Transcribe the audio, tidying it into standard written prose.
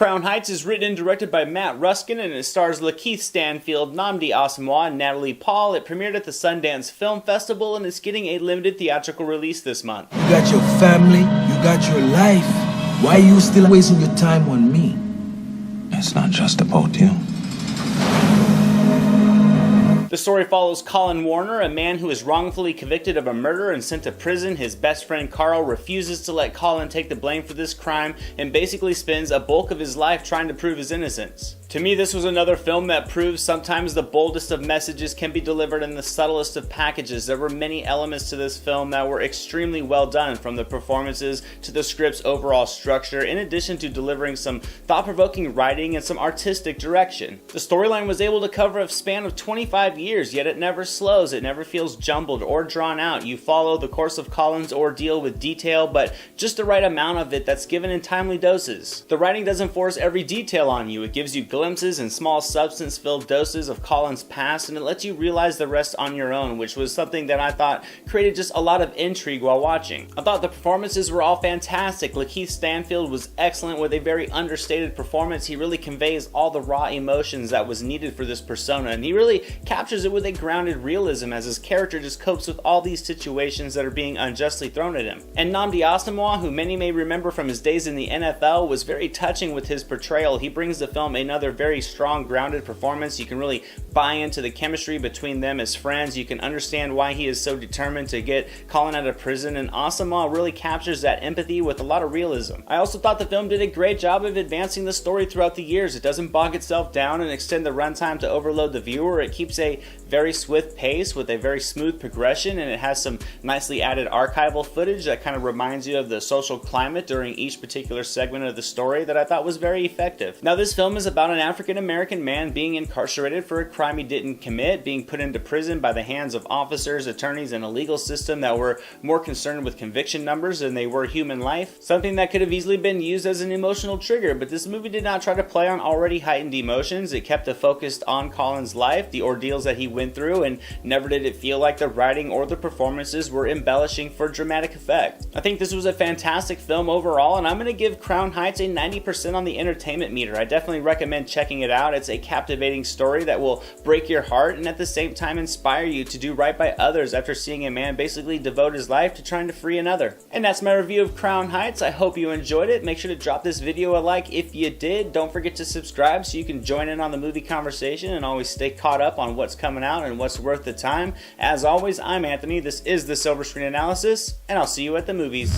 Crown Heights is written and directed by Matt Ruskin, and it stars Lakeith Stanfield Nnamdi Asomugha and Natalie. It premiered at the Sundance Film Festival and is getting a limited theatrical release this month. You got your family, you got your life. Why are you still wasting your time on me? It's not just about you. The story follows Colin Warner, a man who is wrongfully convicted of a murder and sent to prison. His best friend Carl refuses to let Colin take the blame for this crime and basically spends a bulk of his life trying to prove his innocence. To me, this was another film that proves sometimes the boldest of messages can be delivered in the subtlest of packages. There were many elements to this film that were extremely well done, from the performances to the script's overall structure, in addition to delivering some thought-provoking writing and some artistic direction. The storyline was able to cover a span of 25 years, yet it never slows, it never feels jumbled or drawn out. You follow the course of Colin's ordeal with detail, but just the right amount of it that's given in timely doses. The writing doesn't force every detail on you, it gives you glimpses and small substance-filled doses of Colin's past, and it lets you realize the rest on your own, which was something that I thought created just a lot of intrigue while watching. I thought the performances were all fantastic. Lakeith Stanfield was excellent with a very understated performance. He really conveys all the raw emotions that was needed for this persona, and he really captures it with a grounded realism as his character just copes with all these situations that are being unjustly thrown at him. And Nnamdi Asomugha, who many may remember from his days in the NFL, was very touching with his portrayal. He brings the film another very strong, grounded performance. You can really buy into the chemistry between them as friends. You can understand why he is so determined to get Colin out of prison, and Asomugha really captures that empathy with a lot of realism. I also thought the film did a great job of advancing the story throughout the years. It doesn't bog itself down and extend the runtime to overload the viewer. It keeps a very swift pace with a very smooth progression, and it has some nicely added archival footage that kind of reminds you of the social climate during each particular segment of the story that I thought was very effective. Now, this film is about an African-American man being incarcerated for a crime he didn't commit, being put into prison by the hands of officers, attorneys, and a legal system that were more concerned with conviction numbers than they were human life. Something that could have easily been used as an emotional trigger, but this movie did not try to play on already heightened emotions. It kept it focused on Colin's life, the ordeals that he went through, and never did it feel like the writing or the performances were embellishing for dramatic effect. I think this was a fantastic film overall, and I'm going to give Crown Heights a 90% on the entertainment meter. I definitely recommend checking it out. It's a captivating story that will break your heart and at the same time inspire you to do right by others after seeing a man basically devote his life to trying to free another. And that's my review of Crown Heights. I hope you enjoyed it. Make sure to drop this video a like if you did. Don't forget to subscribe so you can join in on the movie conversation and always stay caught up on what's coming out and what's worth the time. As always, I'm Anthony. This is the SilverScreen Analysis, and I'll see you at the movies.